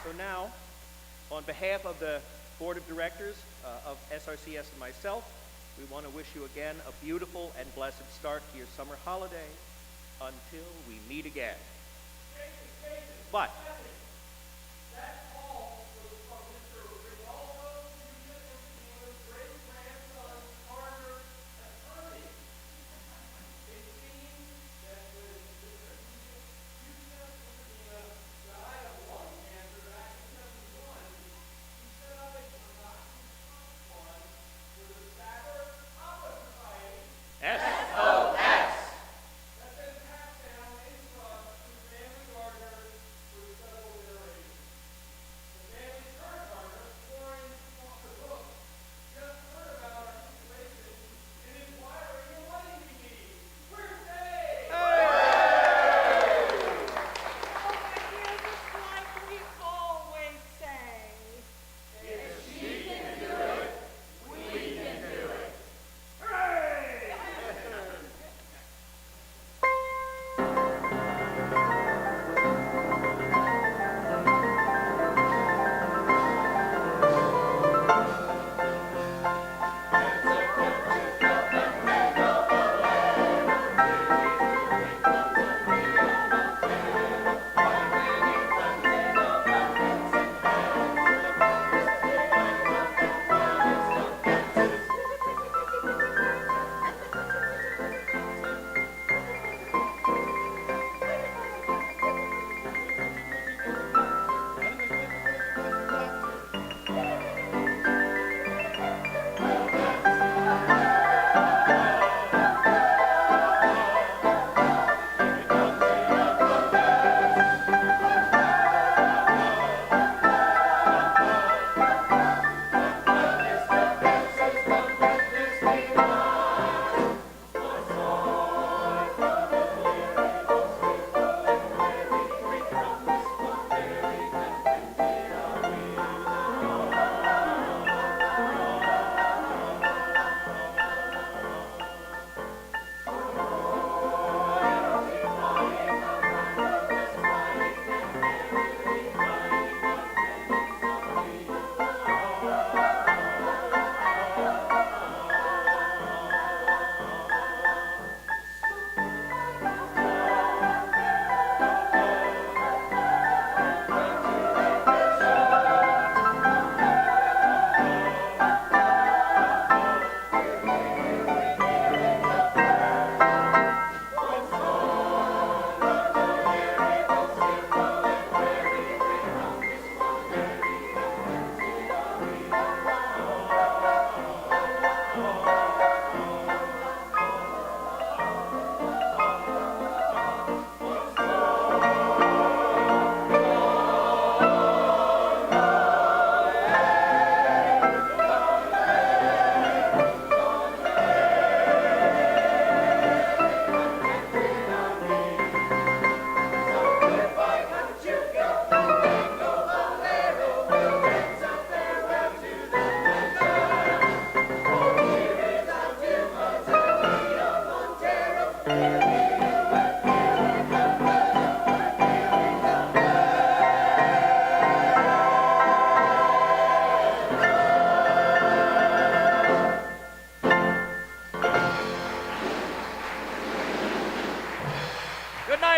So now, on behalf of the Board of Directors of SRCS and myself, we want to wish you again a beautiful and blessed start to your summer holiday until we meet again. But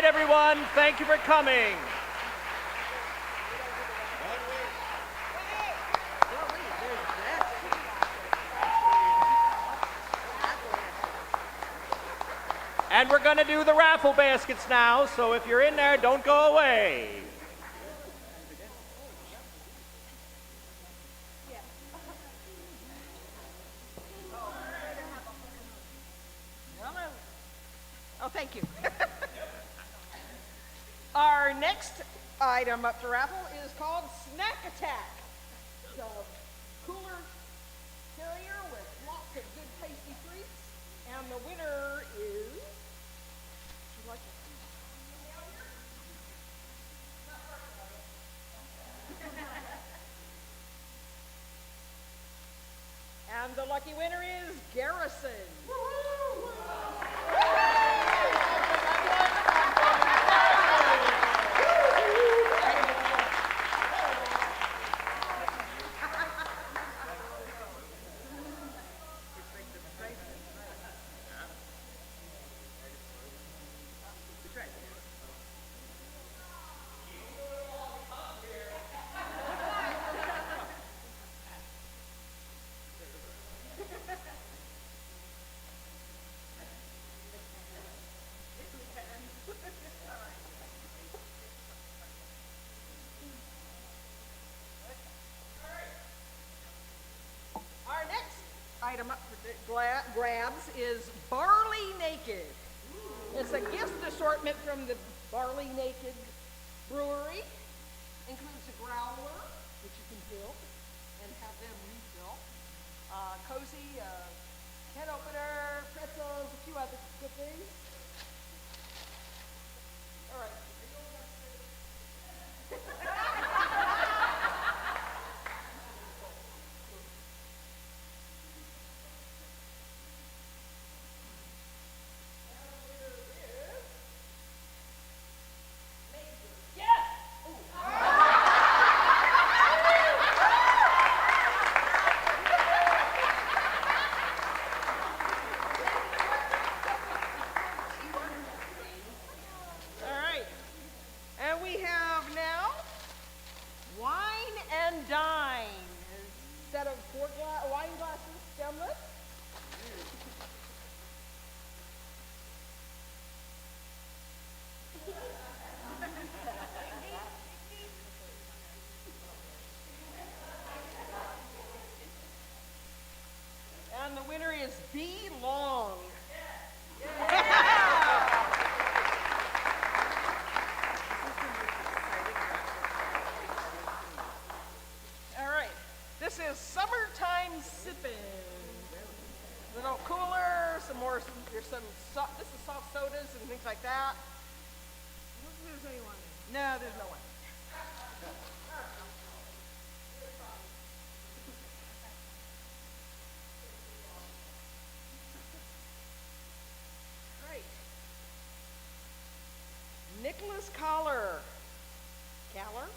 right, everyone. Thank you for coming. And we're going to do the raffle baskets now, so if you're in there, don't go away. Oh, thank you. Our next item up for raffle is called Snack Attack. It's a cooler carrier with lots of good tasty treats, and the winner is. Would you like to see? And the lucky winner is Garrison. Our next item up for grabs is Barley Naked. It's a gift assortment from the Barley Naked Brewery. Includes a growler, which you can fill and have them refill. Cozy, can opener, pretzels, a few other good things. All right. All right. And we have now Wine and Dine. A set of four wine glasses, stemless. And the winner is B. Long. All right. This is Summertime Sippin'. Little cooler, some more, there's some, this is soft sodas and things like that. I don't think there's anyone. No, there's no one. Right. Nicholas Collar. Caller?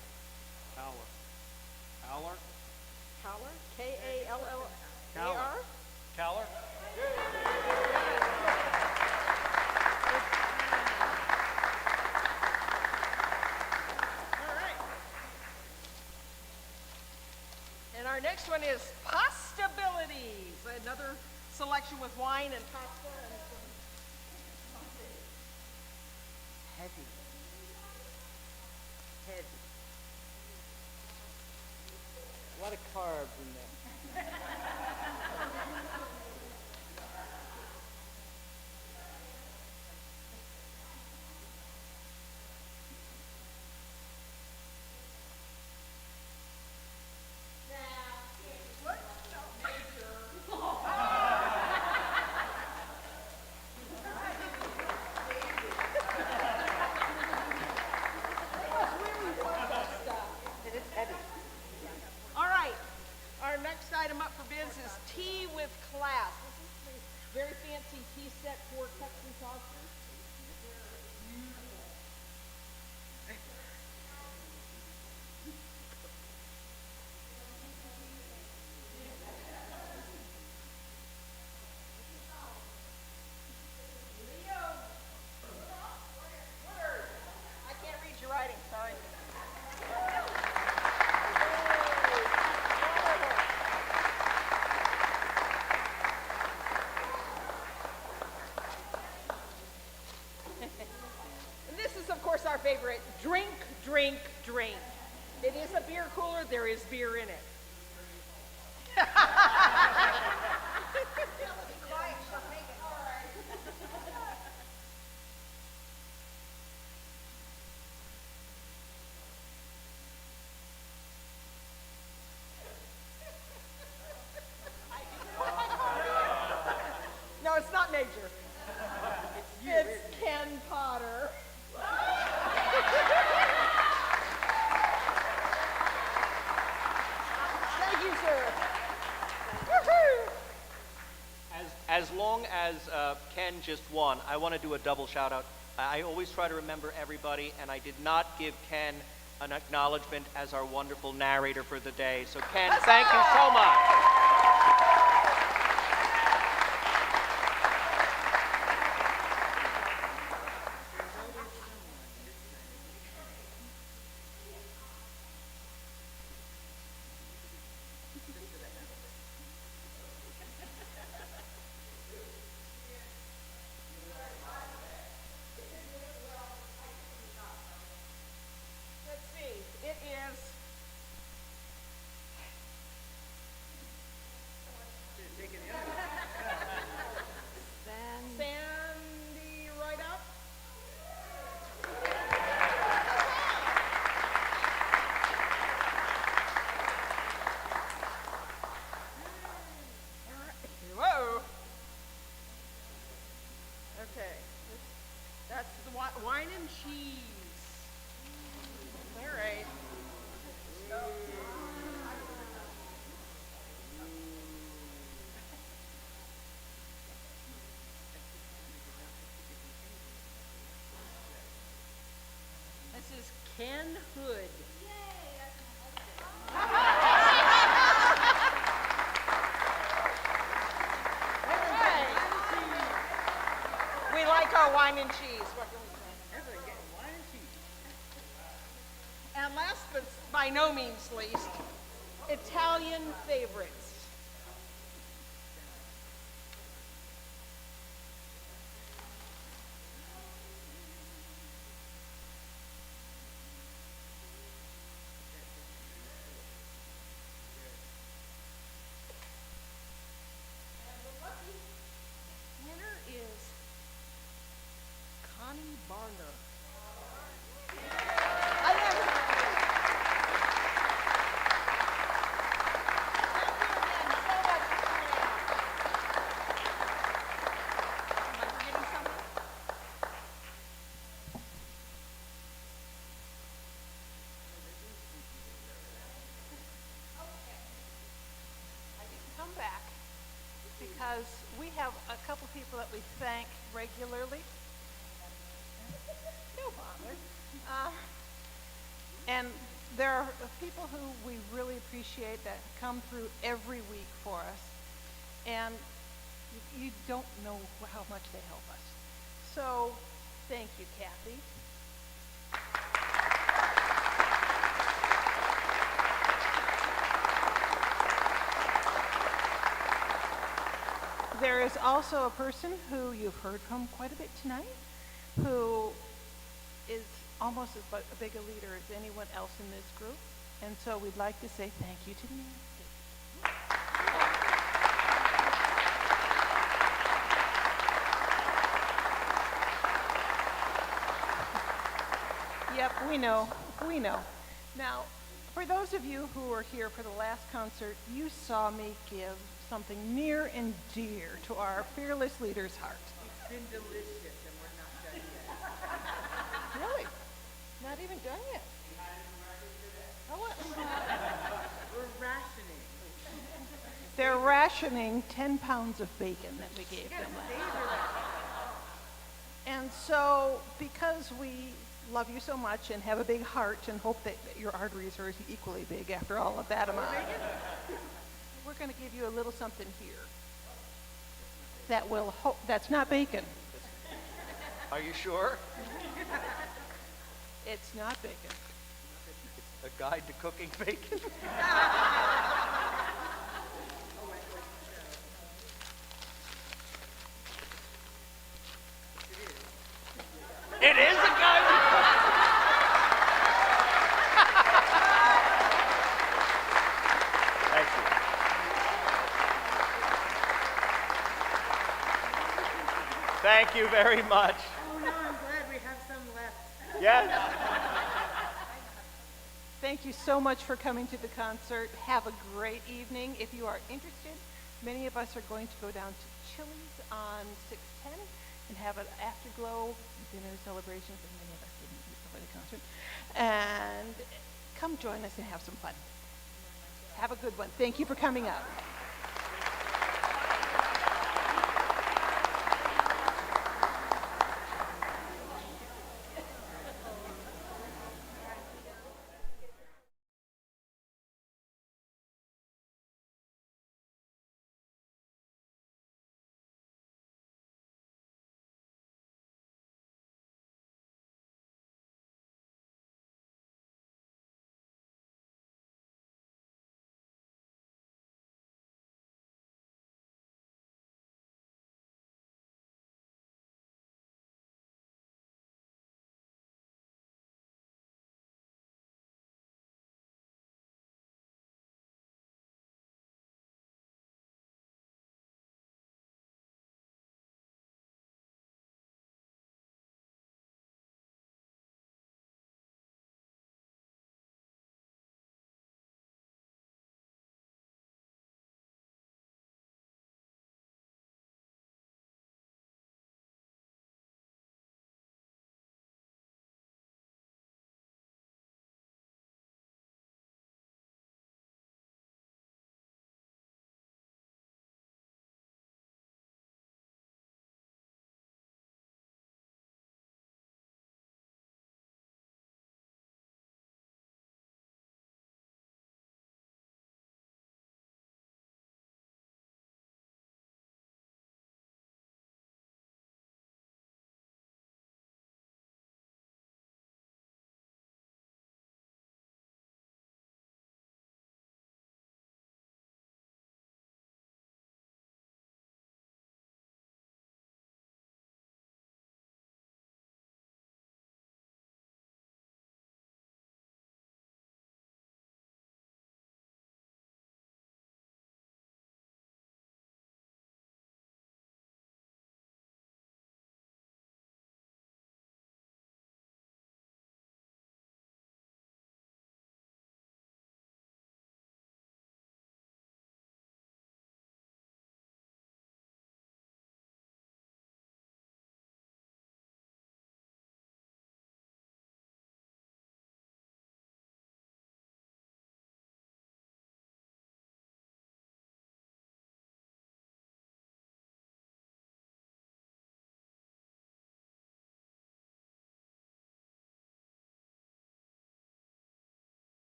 Howler? Collar? K-A-L-L-A-R? Caller. Caller? All right. And our next one is Postabilities. Another selection with wine and pasta and some Heavy. Heavy. A lot of carbs in there. It is heavy. All right. Our next item up for course, our favorite, drink, drink, drink. It is a beer cooler. There is beer in it. No, it's not Major. It's Ken Potter. Thank you, sir. Woohoo! As long as Ken just won, I want to do a double shout out. I always try to remember everybody, and I did not give Ken an acknowledgement as our wonderful narrator for the day. So Ken, thank you so much. Let's see. It is. Sandy, right up. Whoa. Okay. That's the wine and cheese. All right. This is Ken Hood. We like our wine and cheese. What can we say? Everybody getting wine and cheese. And last but by no means least, Italian favorites. And the lucky winner is Connie Barner. I never. Come back because we have a couple people that we thank regularly. No bother. And there are people who we really appreciate that come through every week for us. And you don't know how much they help us. So thank you, Kathy. There is also a person who you've heard from quite a bit tonight, who is almost as big a leader as anyone else in this group. And so we'd like to say thank you to Nancy. Yep, we know. Now, for those of you who were here for the last concert, you saw me give something near and dear to our fearless leader's heart. It's been delicious, and we're not done yet. Really? Not even done yet? Oh, what? We're rationing. They're rationing 10 pounds of bacon that we gave them last night. And so, because we love you so much and have a big heart and hope that your arteries are equally big after all of that amount, we're going to give you a little something here that will that's not bacon. Are you sure? It's not bacon. A guide to cooking bacon? It is a guide to cooking. Thank you very much. Oh, no, I'm glad we have some left. Yes. Thank you so much for coming to the concert. Have a great evening. If you are interested, many of us are going to go down to Chili's on 610 and have an afterglow dinner celebrations, and many of us didn't eat before the concert. And come join us and have some fun. Have a good one. Thank you for coming out.